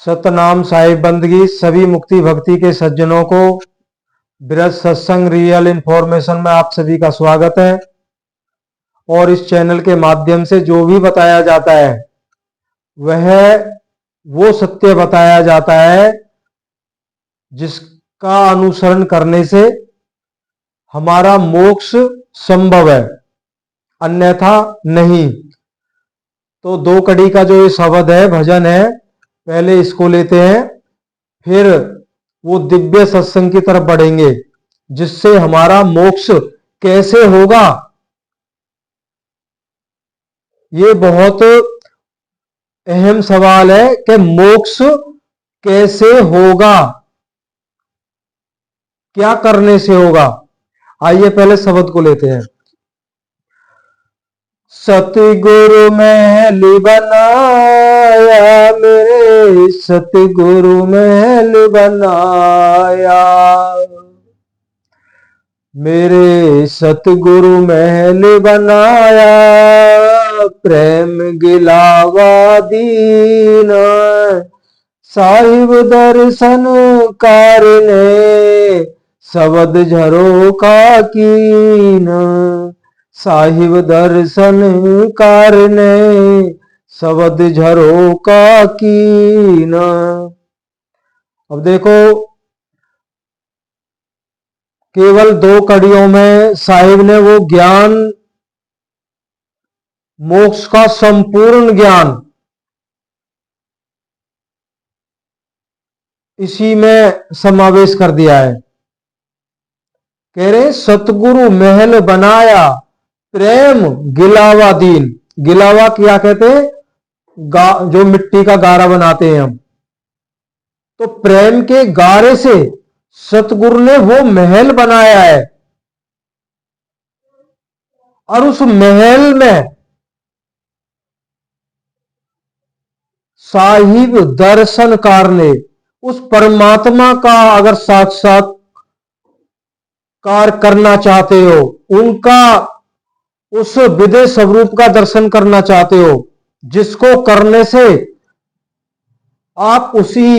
सतनाम साहिब बंदगी सभी मुक्ति भक्ति के सज्जनों को ब्रज सत्संग रियल इंफॉर्मेशन में आप सभी का स्वागत है। और इस चैनल के माध्यम से जो भी बताया जाता है वह वो सत्य बताया जाता है जिसका अनुसरण करने से हमारा मोक्ष संभव है, अन्यथा नहीं। तो दो कड़ी का जो ये शब्द है, भजन है, पहले इसको लेते हैं, फिर वो दिव्य सत्संग की तरफ बढ़ेंगे जिससे हमारा मोक्ष कैसे होगा। ये बहुत अहम सवाल है कि मोक्ष कैसे होगा, क्या करने से होगा। आइए पहले शब्द को लेते हैं। सतगुरु महल बनाया मेरे, सतगुरु महल बनाया मेरे, सतगुरु महल बनाया, प्रेम गिलावा दीन, साहिब दर्शन कारने, शब्द झरोखा कीन, साहिब दर्शन कारने, शब्द झरोखा कीन। अब देखो, केवल दो कड़ियों में साहिब ने वो ज्ञान, मोक्ष का संपूर्ण ज्ञान इसी में समावेश कर दिया है। कह रहे सतगुरु महल बनाया, प्रेम गिलावा दीन। गिलावा क्या कहते हैं? जो मिट्टी का गारा बनाते हैं हम। तो प्रेम के गारे से सतगुरु ने वो महल बनाया है, और उस महल में साहिब दर्शनकार ने उस परमात्मा का अगर साक्षात्कार करना चाहते हो, उनका उस विदेह स्वरूप का दर्शन करना चाहते हो, जिसको करने से आप उसी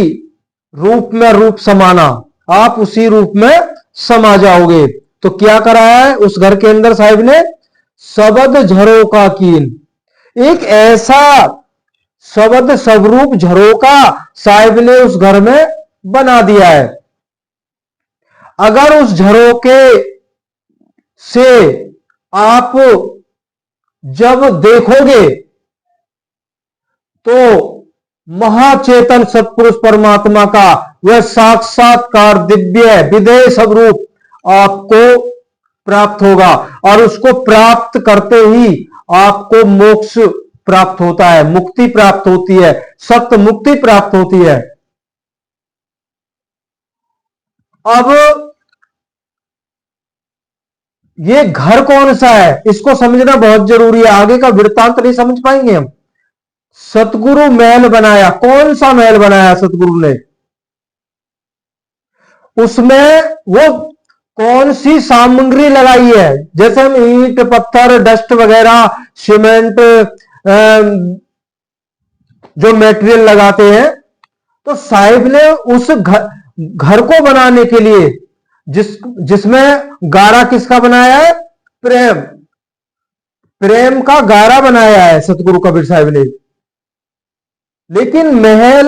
रूप में रूप समाना, आप उसी रूप में समा जाओगे। तो क्या कराया है उस घर के अंदर साहिब ने? शब्द झरोखा कीन। एक ऐसा शब्द स्वरूप झरोखा साहिब ने उस घर में बना दिया है। अगर उस झरोखे से आप जब देखोगे तो महाचेतन सत्पुरुष परमात्मा का वह साक्षात्कार दिव्य विदेह स्वरूप आपको प्राप्त होगा, और उसको प्राप्त करते ही आपको मोक्ष प्राप्त होता है, मुक्ति प्राप्त होती है, सत्य मुक्ति प्राप्त होती है। अब ये घर कौन सा है, इसको समझना बहुत जरूरी है। आगे का वृत्तांत नहीं समझ पाएंगे हम। सतगुरु महल बनाया, कौन सा महल बनाया सतगुरु ने? उसमें वो कौन सी सामग्री लगाई है? जैसे हम ईंट पत्थर डस्ट वगैरह सीमेंट जो मटेरियल लगाते हैं, तो साहिब ने उस घर को बनाने के लिए जिसमें गारा किसका बनाया है? प्रेम, प्रेम का गारा बनाया है सतगुरु कबीर साहिब ने। लेकिन महल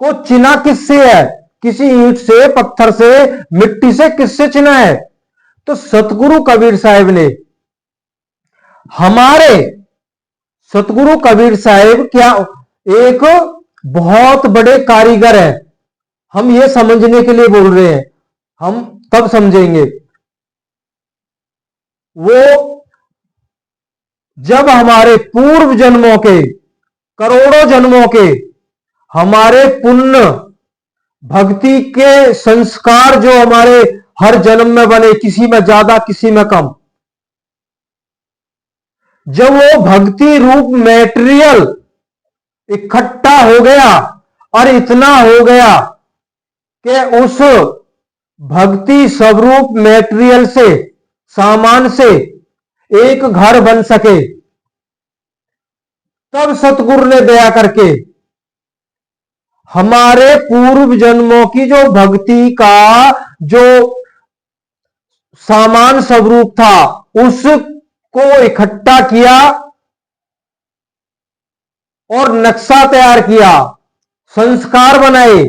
को चिना किससे है? किसी ईंट से, पत्थर से, मिट्टी से, किससे चिना है? तो सतगुरु कबीर साहिब ने। हमारे सतगुरु कबीर साहिब क्या एक बहुत बड़े कारीगर हैं। हम ये समझने के लिए बोल रहे हैं, हम तब समझेंगे। वो जब हमारे पूर्व जन्मों के, करोड़ों जन्मों के हमारे पुण्य भक्ति के संस्कार जो हमारे हर जन्म में बने, किसी में ज्यादा किसी में कम, जब वो भक्ति रूप मैटेरियल इकट्ठा हो गया और इतना हो गया कि उस भक्ति स्वरूप मैटेरियल से, सामान से एक घर बन सके, तब सतगुरु ने दया करके हमारे पूर्व जन्मों की जो भक्ति का जो सामान स्वरूप था उसको इकट्ठा किया और नक्शा तैयार किया, संस्कार बनाए।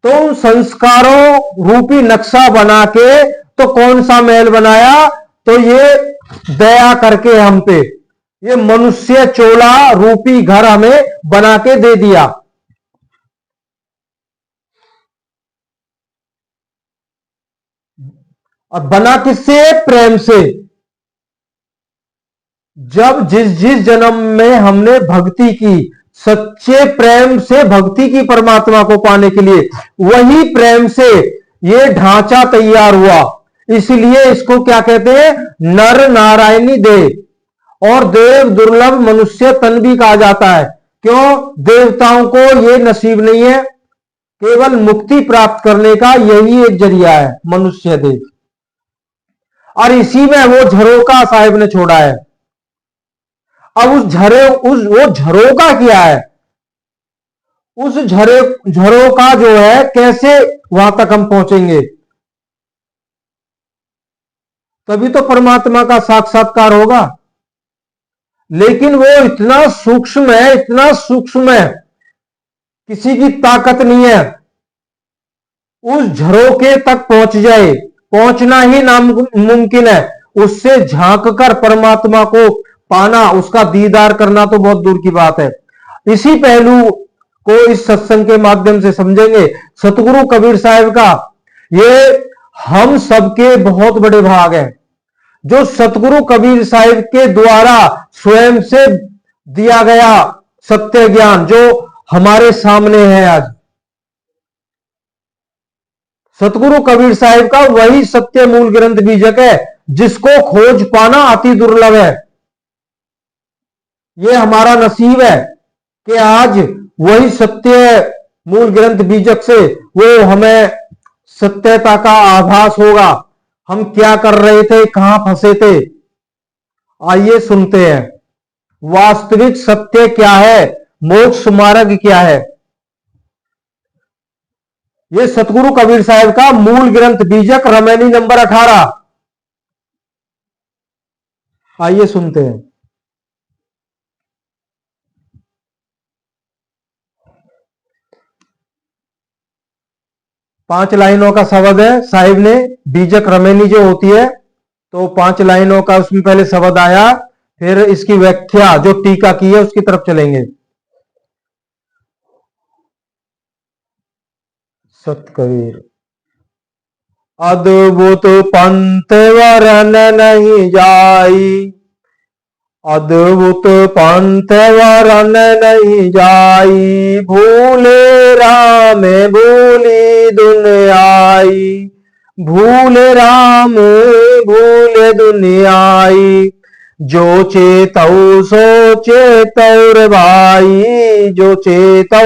तो उन संस्कारों रूपी नक्शा बना के तो कौन सा महल बनाया? तो ये दया करके हम पे ये मनुष्य चोला रूपी घर हमें बना के दे दिया। और बना किससे? प्रेम से। जब जिस जिस जन्म में हमने भक्ति की, सच्चे प्रेम से भक्ति की परमात्मा को पाने के लिए, वही प्रेम से ये ढांचा तैयार हुआ। इसलिए इसको क्या कहते हैं? नर नारायणी देव। और देव दुर्लभ मनुष्य तन भी कहा जाता है। क्यों? देवताओं को ये नसीब नहीं है, केवल मुक्ति प्राप्त करने का यही एक जरिया है मनुष्य देव। और इसी में वो झरोका साहिब ने छोड़ा है। अब वो झरोका क्या है? उस झरोका जो है, कैसे वहां तक हम पहुंचेंगे? तभी तो परमात्मा का साक्षात्कार होगा। लेकिन वो इतना सूक्ष्म है, इतना सूक्ष्म है, किसी की ताकत नहीं है उस झरोके तक पहुंच जाए। पहुंचना ही नामुमकिन है। उससे झांक कर परमात्मा को पाना, उसका दीदार करना तो बहुत दूर की बात है। इसी पहलू को इस सत्संग के माध्यम से समझेंगे। सतगुरु कबीर साहब का ये हम सबके बहुत बड़े भाग हैं, जो सतगुरु कबीर साहब के द्वारा स्वयं से दिया गया सत्य ज्ञान जो हमारे सामने है आज। सतगुरु कबीर साहब का वही सत्य मूल ग्रंथ बीजक है, जिसको खोज पाना अति दुर्लभ है। ये हमारा नसीब है कि आज वही सत्य मूल ग्रंथ बीजक से वो हमें सत्यता का आभास होगा। हम क्या कर रहे थे, कहां फंसे थे। आइए सुनते हैं वास्तविक सत्य क्या है, मोक्ष मार्ग क्या है। ये सतगुरु कबीर साहब का मूल ग्रंथ बीजक रमैनी नंबर 18। आइए सुनते हैं। पांच लाइनों का शब्द है साहिब ने। बीजक रमैनी जो होती है तो 5 लाइनों का उसमें पहले शब्द आया, फिर इसकी व्याख्या जो टीका की है उसकी तरफ चलेंगे। सत कबीर। अद्भुत पंथ वरन नहीं जाई, अद्भुत पंथ वरन नहीं जाई, भूले राम भूली दुनियाई, भूले राम भूले दुनियाई, जो चेतौ सो चेतौ भाई, जो चेतौ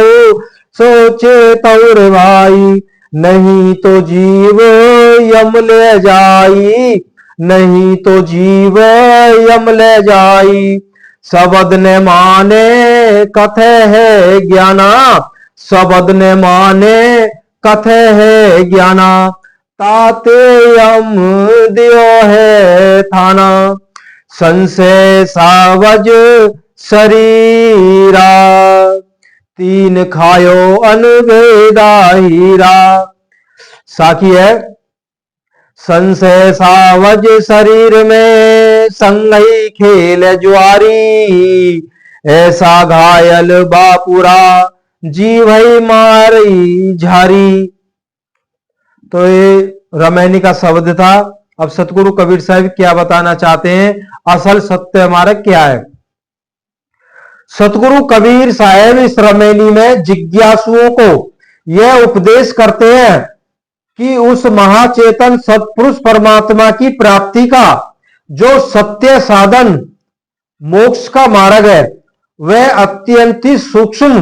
सो चेतौ भाई, नहीं तो जीव यम ले जाई, नहीं तो जीव यम ले जाई, शब्द ने माने कथे है ज्ञाना, शब्द ने माने कथे है ज्ञाना, ताते यम दियो है थाना, संशय सावज शरीरा, तीन खायो अनभेदा हीरा। साखी है, संशय सावज शरीर में संगई खेल ज्वारी, ऐसा घायल बापुरा जीव मारी झारी। तो ये रमैनी का शब्द था। अब सतगुरु कबीर साहब क्या बताना चाहते हैं, असल सत्य मार्ग क्या है। सतगुरु कबीर साहब इस रमैनी में जिज्ञासुओं को यह उपदेश करते हैं कि उस महाचेतन सत्पुरुष परमात्मा की प्राप्ति का जो सत्य साधन मोक्ष का मार्ग है, वह अत्यंत ही सूक्ष्म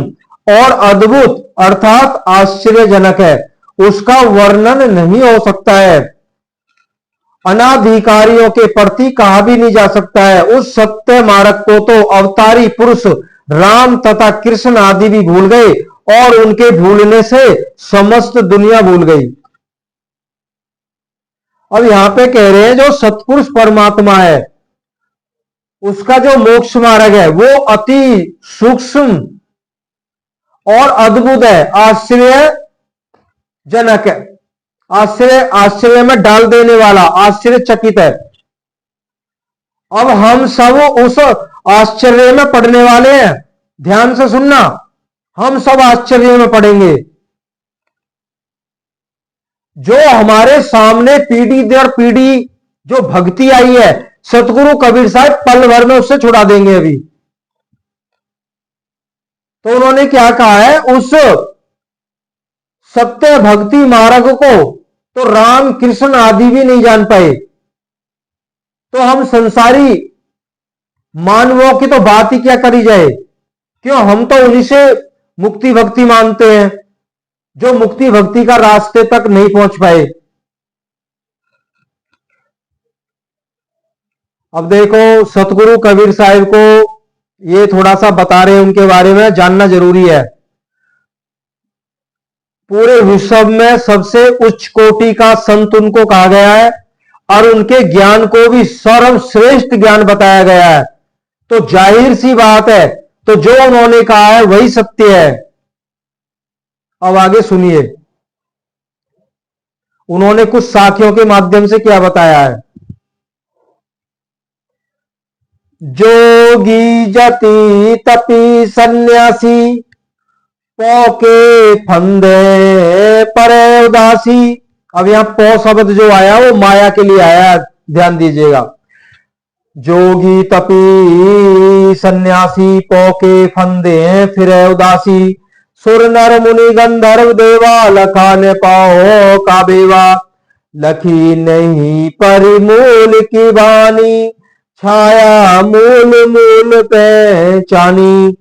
और अद्भुत अर्थात आश्चर्यजनक है। उसका वर्णन नहीं हो सकता है, अनाधिकारियों के प्रति कहा भी नहीं जा सकता है। उस सत्य मार्ग को तो अवतारी पुरुष राम तथा कृष्ण आदि भी भूल गए और उनके भूलने से समस्त दुनिया भूल गई। अब यहां पे कह रहे हैं जो सत्पुरुष परमात्मा है उसका जो मोक्ष मार्ग है वो अति सूक्ष्म और अद्भुत है, आश्चर्यजनक है, आश्चर्य में डाल देने वाला, आश्चर्यचकित है। अब हम सब उस आश्चर्य में पड़ने वाले हैं। ध्यान से सुनना, हम सब आश्चर्य में पड़ेंगे। जो हमारे सामने पीढ़ी दर पीढ़ी जो भक्ति आई है, सतगुरु कबीर साहब पल भर में उससे छुड़ा देंगे। अभी तो उन्होंने क्या कहा है, उस सत्य भक्ति मार्ग को तो राम कृष्ण आदि भी नहीं जान पाए, तो हम संसारी मानवों की तो बात ही क्या करी जाए। क्यों, हम तो उन्हीं से मुक्ति भक्ति मानते हैं जो मुक्ति भक्ति का रास्ते तक नहीं पहुंच पाए। अब देखो सतगुरु कबीर साहिब को ये थोड़ा सा बता रहे हैं, उनके बारे में जानना जरूरी है। पूरे विश्व में सबसे उच्च कोटि का संत उनको कहा गया है और उनके ज्ञान को भी सर्वश्रेष्ठ ज्ञान बताया गया है। तो जाहिर सी बात है, तो जो उन्होंने कहा है वही सत्य है। अब आगे सुनिए उन्होंने कुछ साखियों के माध्यम से क्या बताया है। जोगी जति तपी सन्यासी पौ के फंदे परे उदासी। अब यहां पौ शब्द जो आया वो माया के लिए आया, ध्यान दीजिएगा। जोगी तपी सन्यासी पौ के फंदे फिरे उदासी, सुर नर मुनि गंधर्व देवा लखा ने पाओ का बेवा, लखी नहीं परिमूल की वाणी, छाया मूल मूल पहचानी,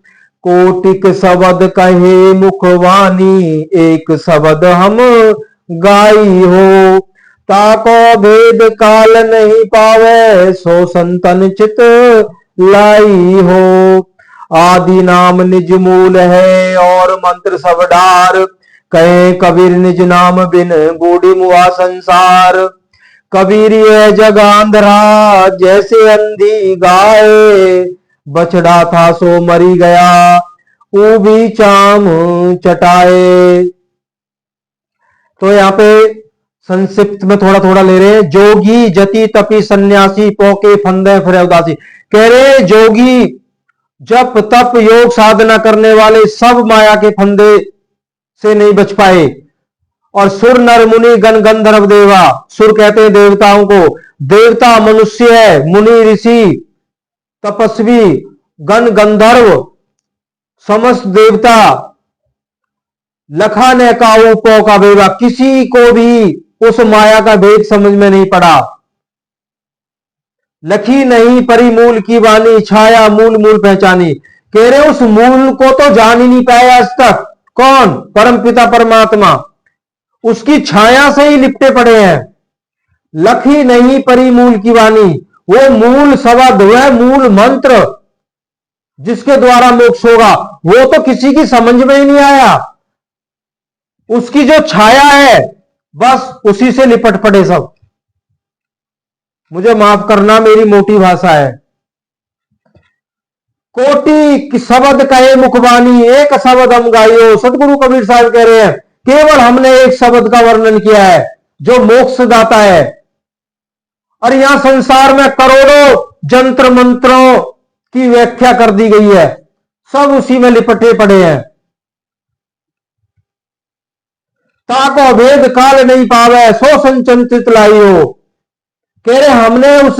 कोटिक शब्द कहे मुखवानी, एक शब्द हम गाई हो, ताको भेद काल नहीं पावे, सो संतन चित लाई हो, आदि नाम निज मूल है और मंत्र सब डार, कहे कबीर निज नाम बिन बूढ़ी मुआ संसार, कबीर ये जग आंधरा जैसे अंधी गाय, बछड़ा था सो मरी गया ऊबी चाम चटाए। तो यहाँ पे संक्षिप्त में थोड़ा थोड़ा ले रहे हैं। जोगी जति तपी सन्यासी पोके फंदे फिरे उदासी, कह रहे जोगी जप तप योग साधना करने वाले सब माया के फंदे से नहीं बच पाए, और सुर नर मुनि गण गंधर्व देवा, सुर कहते हैं देवताओं को, देवता मनुष्य है, मुनि ऋषि तपस्वी गण गंधर्व समस्त देवता, लखा ने काऊ पौ का बेवा, किसी को भी उस माया का भेद समझ में नहीं पड़ा। लखी नहीं परिमूल की वाणी, छाया मूल मूल पहचानी, कह रहे उस मूल को तो जान ही नहीं पाया आज तक। कौन? परम पिता परमात्मा, उसकी छाया से ही लिपटे पड़े हैं। लखी नहीं परिमूल की वाणी, वो मूल शब्द, वह मूल मंत्र जिसके द्वारा मोक्ष होगा, वो तो किसी की समझ में ही नहीं आया। उसकी जो छाया है बस उसी से लिपट पड़े सब। मुझे माफ करना, मेरी मोटी भाषा है। कोटि शब्द कहे मुखबानी, एक शब्द हम गाइयो। सतगुरु कबीर साहब कह रहे हैं केवल हमने एक शब्द का वर्णन किया है जो मोक्ष दाता है, और यहां संसार में करोड़ों जंत्र मंत्रों की व्याख्या कर दी गई है, सब उसी में लिपटे पड़े हैं। ताको भेद काल नहीं पावे, सो संचित लाई हो, कह रहे हमने उस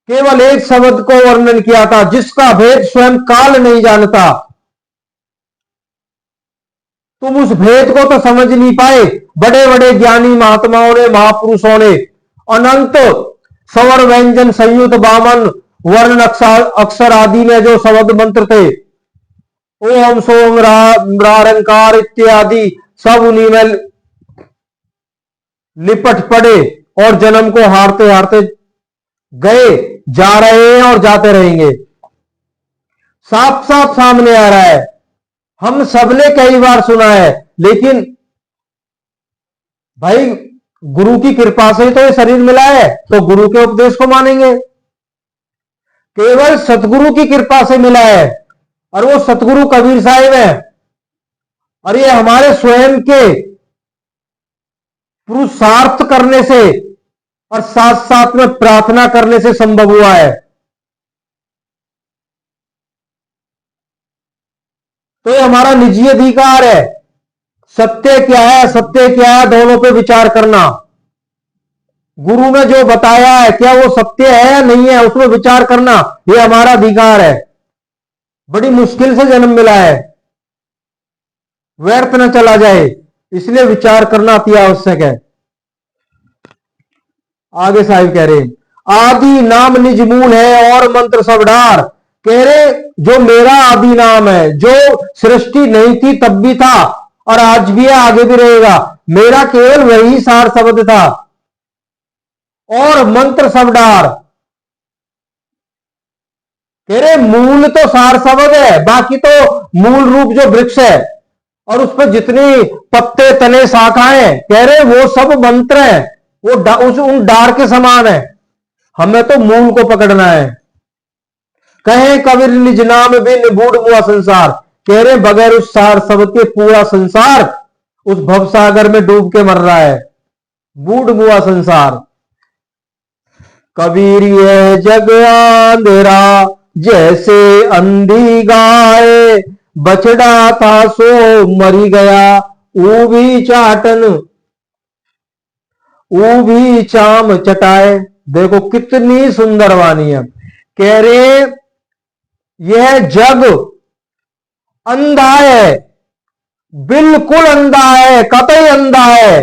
केवल एक शब्द को वर्णन किया था जिसका भेद स्वयं काल नहीं जानता। तुम उस भेद को तो समझ नहीं पाए। बड़े बड़े ज्ञानी महात्माओं ने, महापुरुषों ने अनंत स्वर व्यंजन संयुक्त बामन वर्ण अक्षर आदि में जो शब्द मंत्र थे, ओम सोम रारंकार इत्यादि, सब उन्हीं में लिपट पड़े और जन्म को हारते हारते गए, जा रहे हैं और जाते रहेंगे। साफ साफ सामने आ रहा है। हम सबने कई बार सुना है, लेकिन भाई गुरु की कृपा से तो ये शरीर मिला है, तो गुरु के उपदेश को मानेंगे। केवल सतगुरु की कृपा से मिला है, और वो सतगुरु कबीर साहिब है, और ये हमारे स्वयं के पुरुषार्थ करने से और साथ साथ में प्रार्थना करने से संभव हुआ है। तो ये हमारा निजी अधिकार है। सत्य क्या है, असत्य क्या है, दोनों पे विचार करना। गुरु ने जो बताया है क्या वो सत्य है या नहीं है, उसमें विचार करना, ये हमारा अधिकार है। बड़ी मुश्किल से जन्म मिला है, व्यर्थ न चला जाए, इसलिए विचार करना अति आवश्यक है। आगे साहिब कह रहे, आदि नाम निज मूल है और मंत्र सब डार। कह रहे जो मेरा आदि नाम है, जो सृष्टि नहीं थी तब भी था और आज भी है, आगे भी रहेगा, मेरा केवल वही सार शब्द था, और मंत्र सब डार। कह रहे मूल तो सार शब्द है, बाकी तो मूल रूप जो वृक्ष है और उस पर जितनी पत्ते तने शाखाएं, कह रहे वो सब मंत्र है, वो उन डार के समान है। हमें तो मूल को पकड़ना है। कहे कबीर निज नाम बिन बूढ़ हुआ संसार। कह रहे बगैर उस सार शब्द के पूरा संसार उस भवसागर में डूब के मर रहा है, बूढ़ हुआ संसार। कबीर ये जग अंधेरा जैसे अंधी गाय, बछड़ा था सो मरी गया ऊभी चाटन ऊभी चाम चटाए। देखो कितनी सुंदर वाणी है। कह रहे यह जग अंधा है, बिल्कुल अंधा है, कतई अंधा है,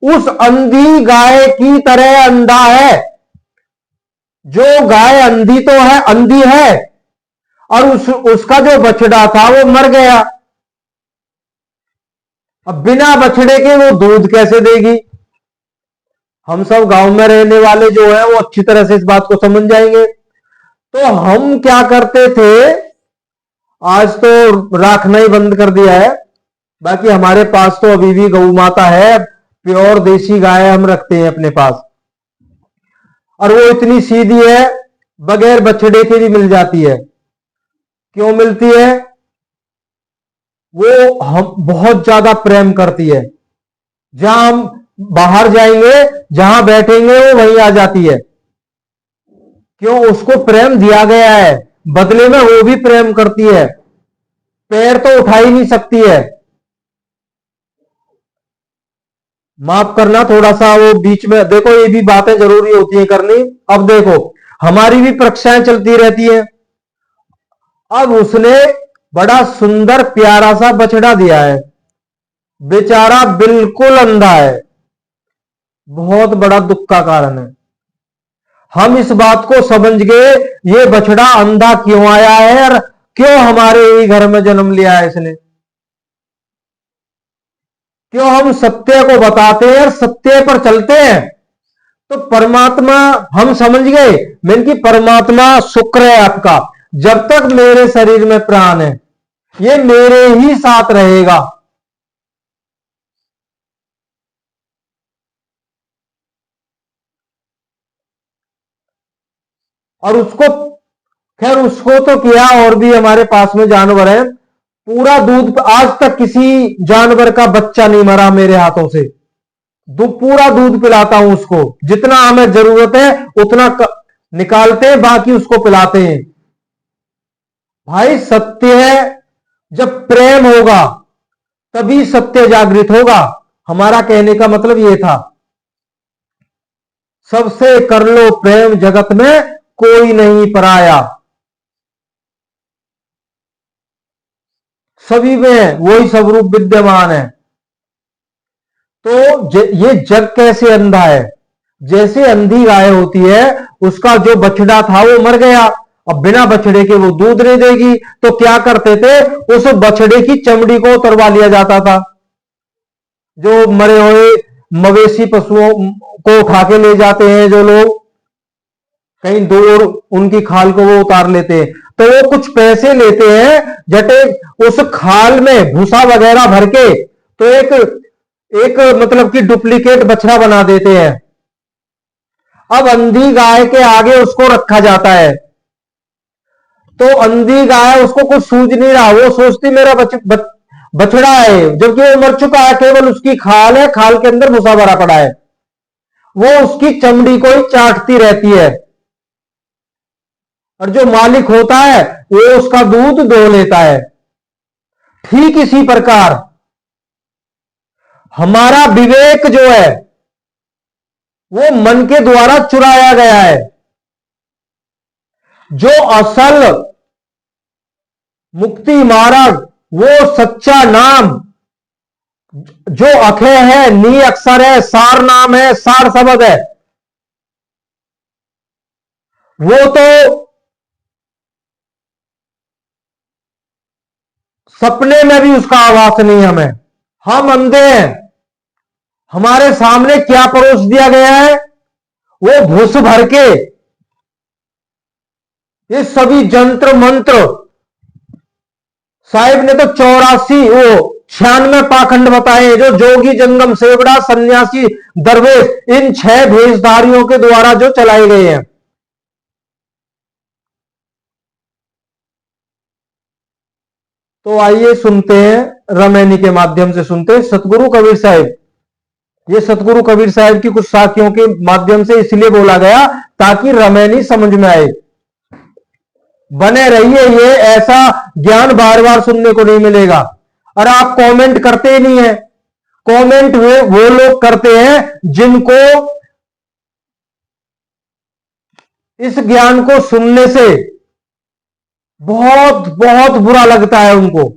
उस अंधी गाय की तरह अंधा है। जो गाय अंधी तो है, अंधी है, और उसका जो बछड़ा था वो मर गया। अब बिना बछड़े के वो दूध कैसे देगी? हम सब गांव में रहने वाले जो है वो अच्छी तरह से इस बात को समझ जाएंगे। तो हम क्या करते थे, आज तो राखना ही बंद कर दिया है, बाकी हमारे पास तो अभी भी गौ माता है, प्योर देसी गाय हम रखते हैं अपने पास, और वो इतनी सीधी है, बगैर बछड़े के भी मिल जाती है। क्यों मिलती है? वो हम बहुत ज्यादा प्रेम करती है। जहां हम बाहर जाएंगे, जहां बैठेंगे वो वहीं आ जाती है। क्यों? उसको प्रेम दिया गया है, बदले में वो भी प्रेम करती है। पैर तो उठा ही नहीं सकती है। माफ करना थोड़ा सा वो बीच में, देखो ये भी बातें जरूरी होती है करनी। अब देखो हमारी भी परीक्षाएं चलती रहती है। अब उसने बड़ा सुंदर प्यारा सा बछड़ा दिया है, बेचारा बिल्कुल अंधा है, बहुत बड़ा दुख का कारण है। हम इस बात को समझ गए ये बछड़ा अंधा क्यों आया है और क्यों हमारे ही घर में जन्म लिया है इसने। क्यों हम सत्य को बताते हैं और सत्य पर चलते हैं। तो परमात्मा हम समझ गए, मैंने कि परमात्मा शुक्र है आपका, जब तक मेरे शरीर में प्राण है ये मेरे ही साथ रहेगा। और उसको, खैर उसको तो किया, और भी हमारे पास में जानवर है, पूरा दूध, आज तक किसी जानवर का बच्चा नहीं मरा मेरे हाथों से। पूरा दूध पिलाता हूं उसको, जितना हमें जरूरत है उतना निकालते हैं, बाकी उसको पिलाते हैं। भाई सत्य है, जब प्रेम होगा तभी सत्य जागृत होगा। हमारा कहने का मतलब यह था, सबसे कर लो प्रेम जगत में कोई नहीं पराया। सभी में वही स्वरूप विद्यमान है। तो ये जग कैसे अंधा है? जैसे अंधी गाय होती है, उसका जो बछड़ा था वो मर गया, अब बिना बछड़े के वो दूध नहीं देगी, तो क्या करते थे, उस बछड़े की चमड़ी को उतरवा लिया जाता था। जो मरे हुए मवेशी पशुओं को उठा के ले जाते हैं जो लोग, कहीं दूर उनकी खाल को वो उतार लेते हैं, तो वो कुछ पैसे लेते हैं, जटे उस खाल में भूसा वगैरह भर के तो एक एक मतलब कि डुप्लीकेट बछड़ा बना देते हैं। अब अंधी गाय के आगे उसको रखा जाता है, तो अंधी गाय उसको कुछ सूझ नहीं रहा, वो सोचती मेरा बछड़ा है, जबकि वो मर चुका है, केवल उसकी खाल है, खाल के अंदर भूसा भरा पड़ा है, वो उसकी चमड़ी को ही चाटती रहती है, और जो मालिक होता है वो उसका दूध दो लेता है। ठीक इसी प्रकार हमारा विवेक जो है वो मन के द्वारा चुराया गया है। जो असल मुक्ति मार्ग, वो सच्चा नाम जो अखे है, नी अक्षर है, सार नाम है, सार शब्द है, वो तो सपने में भी उसका आभास नहीं हमें। हम अंधे हैं, हमारे सामने क्या परोस दिया गया है, वो भूस भर के ये सभी जंत्र मंत्र, साहिब ने तो 84 वो 96 पाखंड बताए, जो जोगी जंगम सेवड़ा सन्यासी दरवेश इन 6 भेषधारियों के द्वारा जो चलाए गए हैं। तो आइए सुनते हैं, रमैनी के माध्यम से सुनते हैं सतगुरु कबीर साहिब। ये सतगुरु कबीर साहिब की कुछ साखियों के माध्यम से इसलिए बोला गया ताकि रमैनी समझ में आए। बने रहिए, ये ऐसा ज्ञान बार बार सुनने को नहीं मिलेगा। और आप कमेंट करते ही नहीं है, कमेंट वो लोग करते हैं जिनको इस ज्ञान को सुनने से बहुत बहुत बुरा लगता है उनको।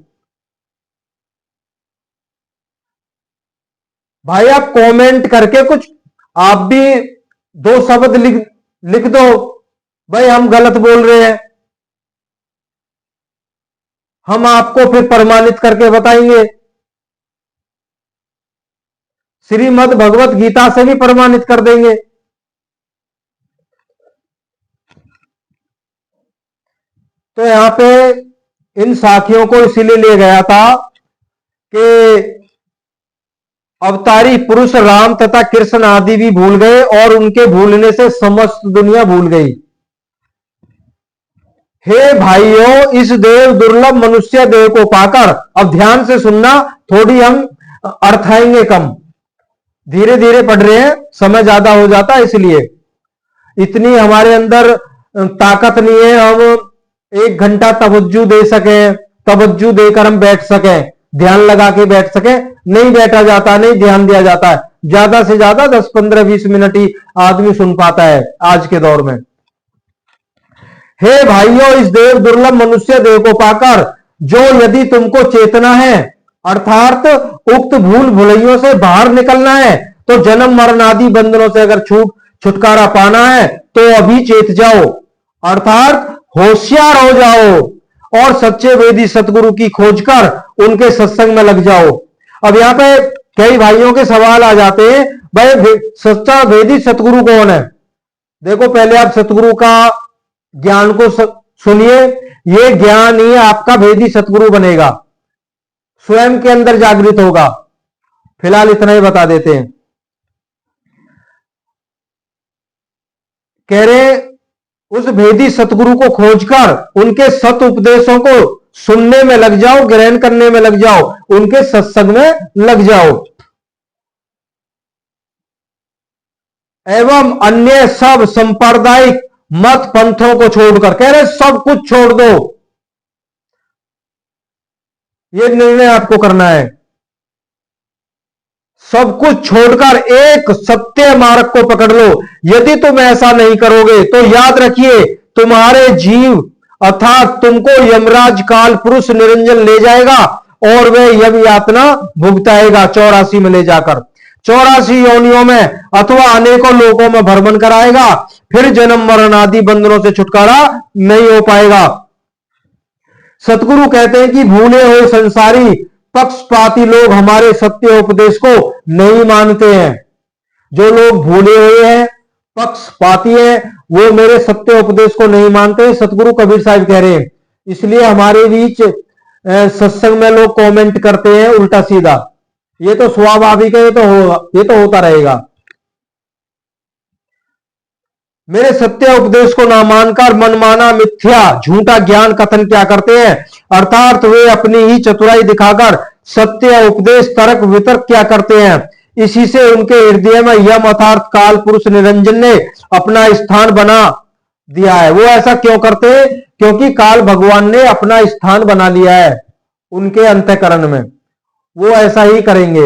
भाई आप कमेंट करके कुछ आप भी 2 शब्द लिख दो, भाई हम गलत बोल रहे हैं, हम आपको फिर प्रमाणित करके बताएंगे, श्रीमद् भगवत गीता से भी प्रमाणित कर देंगे। तो यहां पे इन साखियों को इसीलिए ले गया था कि अवतारी पुरुष राम तथा कृष्ण आदि भी भूल गए और उनके भूलने से समस्त दुनिया भूल गई। हे भाइयों, इस देव दुर्लभ मनुष्य देह को पाकर, अब ध्यान से सुनना, थोड़ी हम अर्थाएंगे कम, धीरे धीरे पढ़ रहे हैं, समय ज्यादा हो जाता है, इसलिए इतनी हमारे अंदर ताकत नहीं है हम 1 घंटा तवज्जो दे सके, तवज्जो देकर हम बैठ सके, ध्यान लगा के बैठ सके, नहीं बैठा जाता, नहीं ध्यान दिया जाता है। ज्यादा से ज्यादा 10, 15, 20 मिनट ही आदमी सुन पाता है आज के दौर में। हे भाइयों, इस देव दुर्लभ मनुष्य देह को पाकर जो यदि तुमको चेतना है, अर्थात उक्त भूल भुलैयों से बाहर निकलना है, तो जन्म मरण आदि बंधनों से अगर छुटकारा पाना है तो अभी चेत जाओ, अर्थात होशियार हो जाओ और सच्चे वेदी सतगुरु की खोज कर उनके सत्संग में लग जाओ। अब यहां पे कई भाइयों के सवाल आ जाते हैं, भाई सच्चा वेदी सतगुरु कौन है? देखो, पहले आप सतगुरु का ज्ञान को सुनिए, ये ज्ञान ही आपका वेदी सतगुरु बनेगा, स्वयं के अंदर जागृत होगा। फिलहाल इतना ही बता देते हैं। कह रहे उस भेदी सतगुरु को खोजकर उनके सत उपदेशों को सुनने में लग जाओ, ग्रहण करने में लग जाओ, उनके सत्संग में लग जाओ, एवं अन्य सब सांप्रदायिक मत पंथों को छोड़कर, कह रहे सब कुछ छोड़ दो, ये निर्णय आपको करना है। सब कुछ छोड़कर एक सत्य मार्ग को पकड़ लो। यदि तुम ऐसा नहीं करोगे तो याद रखिए, तुम्हारे जीव अर्थात तुमको यमराज काल पुरुष निरंजन ले जाएगा और वह यम यातना भुगताएगा 84 में ले जाकर, 84 योनियों में अथवा अनेकों लोकों में भ्रमण कराएगा, फिर जन्म मरण आदि बंधनों से छुटकारा नहीं हो पाएगा। सतगुरु कहते हैं कि भूले हुए संसारी पक्षपाती लोग हमारे सत्य उपदेश को नहीं मानते हैं। जो लोग भूले हुए हैं, पक्षपाती हैं, वो मेरे सत्य उपदेश को नहीं मानते, सतगुरु कबीर साहब कह रहे हैं। इसलिए हमारे बीच सत्संग में लोग कमेंट करते हैं उल्टा सीधा। ये तो स्वाभाविक है, ये तो होता रहेगा। मेरे सत्य उपदेश को ना मानकर मनमाना मिथ्या झूठा ज्ञान कथन क्या करते हैं, अर्थात वे अपनी ही चतुराई दिखाकर सत्य उपदेश तर्क वितर्क क्या करते हैं। इसी से उनके हृदय में यम अर्थात काल पुरुष निरंजन ने अपना स्थान बना दिया है। वो ऐसा क्यों करते हैं? क्योंकि काल भगवान ने अपना स्थान बना लिया है उनके अंतःकरण में, वो ऐसा ही करेंगे।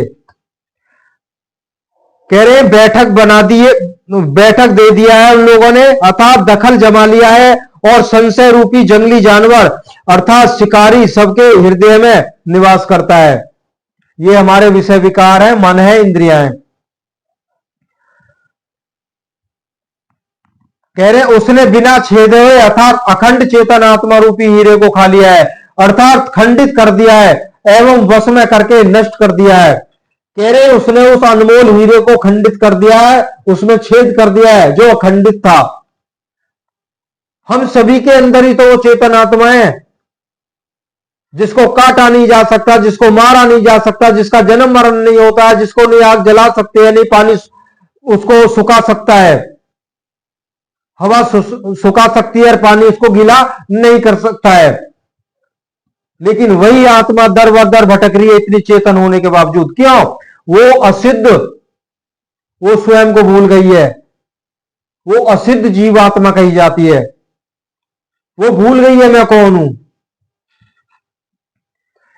कह रहे बैठक बना दिए, बैठक दे दिया है उन लोगों ने, अर्थात दखल जमा लिया है, और संशय रूपी जंगली जानवर अर्थात शिकारी सबके हृदय में निवास करता है। ये हमारे विषय विकार है, मन है, इंद्रियां हैं। कह रहे उसने बिना छेदे हुए अर्थात अखंड चेतन आत्मा रूपी हीरे को खा लिया है, अर्थात खंडित कर दिया है एवं वश में करके नष्ट कर दिया है। कह रहे उसने उस अनमोल हीरे को खंडित कर दिया है, उसमें छेद कर दिया है जो अखंडित था। हम सभी के अंदर ही तो वो चेतन आत्मा है जिसको काटा नहीं जा सकता, जिसको मारा नहीं जा सकता, जिसका जन्म मरण नहीं होता है, जिसको नहीं आग जला सकते हैं, नहीं पानी उसको सुखा सकता है, हवा सुखा सकती है और पानी उसको गीला नहीं कर सकता है। लेकिन वही आत्मा दर बदर भटक रही है इतनी चेतन होने के बावजूद। क्यों? वो असिद्ध, वो स्वयं को भूल गई है, वो असिद्ध जीव आत्मा कही जाती है, वो भूल गई है मैं कौन हूं।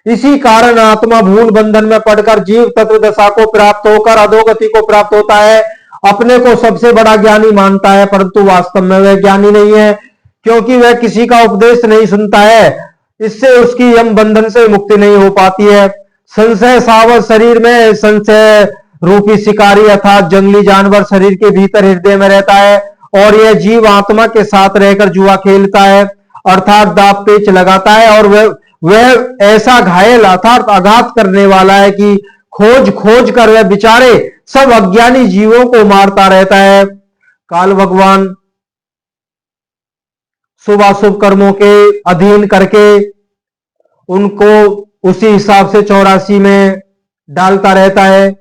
इसी कारण आत्मा भूल बंधन में पड़कर जीव तत्व दशा को प्राप्त होकर अधोगति को प्राप्त होता है। अपने को सबसे बड़ा ज्ञानी मानता है, परंतु वास्तव में वह ज्ञानी नहीं है, क्योंकि वह किसी का उपदेश नहीं सुनता है। इससे उसकी यम बंधन से मुक्ति नहीं हो पाती है। संशय सावध शरीर में संशय रूपी शिकारी अर्थात जंगली जानवर शरीर के भीतर हृदय में रहता है, और यह जीव आत्मा के साथ रहकर जुआ खेलता है, अर्थात दाव पेच लगाता है, और वह ऐसा घायल अर्थात आघात करने वाला है कि खोज खोज कर वह बेचारे सब अज्ञानी जीवों को मारता रहता है। काल भगवान शुभ अशुभ कर्मों के अधीन करके उनको उसी हिसाब से 84 में डालता रहता है।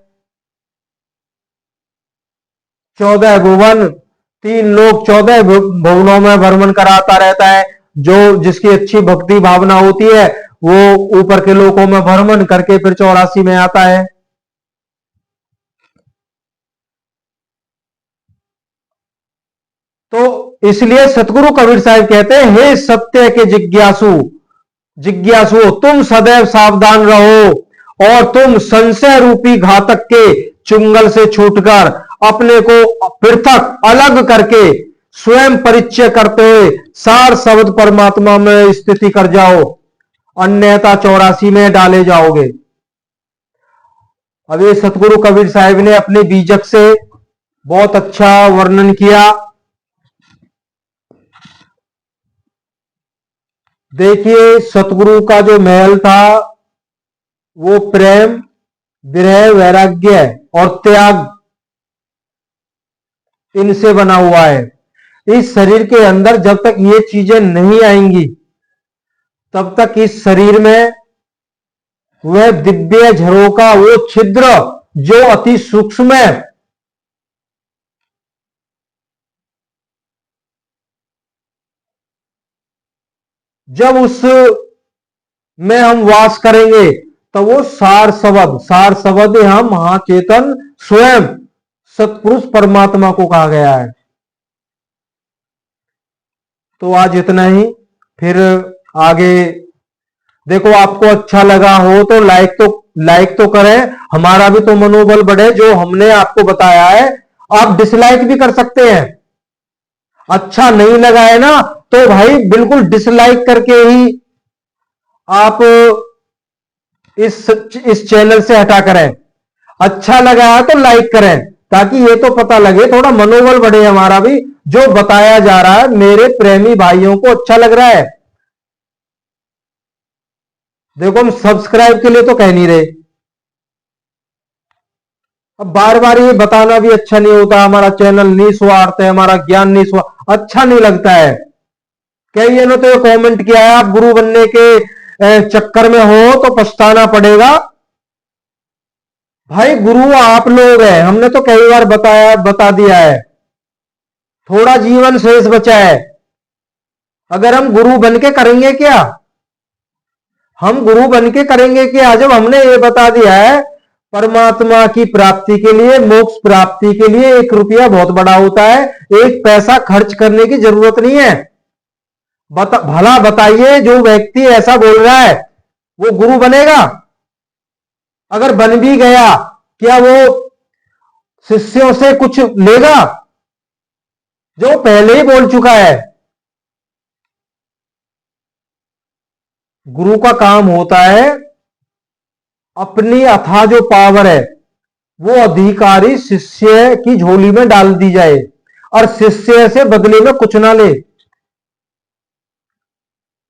14 भुवन 3 लोग 14 भुवनों में भ्रमण कराता रहता है। जो जिसकी अच्छी भक्ति भावना होती है वो ऊपर के लोकों में भ्रमण करके फिर 84 में आता है। तो इसलिए सतगुरु कबीर साहब कहते हैं, हे सत्य के जिज्ञासु तुम सदैव सावधान रहो और तुम संशय रूपी घातक के चुंगल से छूटकर अपने को पृथक अलग करके स्वयं परिचय करते हुए सार शब्द परमात्मा में स्थिति कर जाओ, अन्यथा 84 में डाले जाओगे। अब ये सतगुरु कबीर साहब ने अपने बीजक से बहुत अच्छा वर्णन किया। देखिए सतगुरु का जो महल था वो प्रेम विरह वैराग्य और त्याग इनसे बना हुआ है। इस शरीर के अंदर जब तक ये चीजें नहीं आएंगी तब तक इस शरीर में वह दिव्य झरोका, वो छिद्र जो अति सूक्ष्म है, जब उस में हम वास करेंगे तो वो सार शब्द हम महाचेतन स्वयं सतपुरुष परमात्मा को कहा गया है। तो आज इतना ही, फिर आगे देखो आपको अच्छा लगा हो तो लाइक तो करें, हमारा भी तो मनोबल बढ़े। जो हमने आपको बताया है आप डिसलाइक भी कर सकते हैं। अच्छा नहीं लगा है ना तो भाई बिल्कुल डिसलाइक करके ही आप इस चैनल से हटा करें। अच्छा लगा है तो लाइक करें, ताकि ये तो पता लगे, थोड़ा मनोबल बढ़े हमारा भी, जो बताया जा रहा है मेरे प्रेमी भाइयों को अच्छा लग रहा है। देखो हम सब्सक्राइब के लिए तो कह नहीं रहे, अब बार बार ये बताना भी अच्छा नहीं होता, हमारा चैनल निस्वार्थ है, हमारा ज्ञान निस्वार्थ, अच्छा नहीं लगता है। कई ने तो ये कमेंट किया है, आप गुरु बनने के चक्कर में हो तो पछताना पड़ेगा। भाई गुरु आप लोग हैं, हमने तो कई बार बता दिया है, थोड़ा जीवन शेष बचा है। अगर हम गुरु बन के करेंगे क्या, हम गुरु बन के करेंगे क्या, जब हमने ये बता दिया है परमात्मा की प्राप्ति के लिए, मोक्ष प्राप्ति के लिए 1 रुपया बहुत बड़ा होता है, 1 पैसा खर्च करने की जरूरत नहीं है। भला बताइए, जो व्यक्ति ऐसा बोल रहा है वो गुरु बनेगा? अगर बन भी गया, क्या वो शिष्यों से कुछ लेगा? जो पहले ही बोल चुका है, गुरु का काम होता है अपनी अथाह जो पावर है वो अधिकारी शिष्य की झोली में डाल दी जाए और शिष्य से बदले में कुछ ना ले।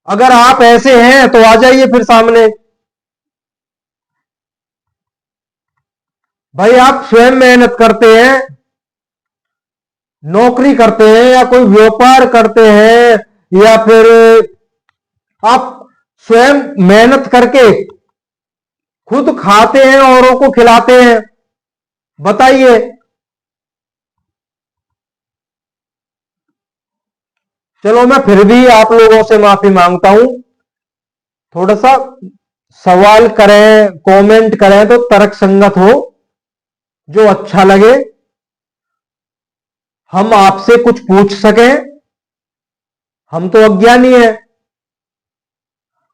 अगर आप ऐसे हैं तो आ जाइए फिर सामने। भाई आप स्वयं मेहनत करते हैं, नौकरी करते हैं या कोई व्यापार करते हैं, या फिर आप स्वयं मेहनत करके खुद खाते हैं, औरों को खिलाते हैं, बताइए। चलो मैं फिर भी आप लोगों से माफी मांगता हूं, थोड़ा सा सवाल करें, कमेंट करें तो तर्क संगत हो, जो अच्छा लगे, हम आपसे कुछ पूछ सकें। हम तो अज्ञानी है,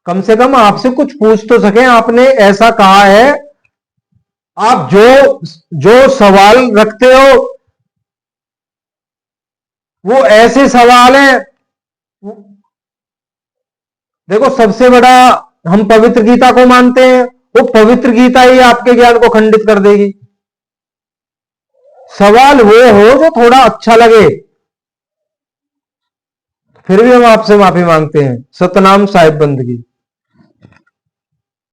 कम से कम आपसे कुछ पूछ तो सकें। आपने ऐसा कहा है, आप जो जो सवाल रखते हो वो ऐसे सवाल हैं। देखो सबसे बड़ा, हम पवित्र गीता को मानते हैं, वो पवित्र गीता ही आपके ज्ञान को खंडित कर देगी। सवाल वो हो जो थोड़ा अच्छा लगे। फिर भी हम आपसे माफी मांगते हैं। सतनाम साहिब बंदगी।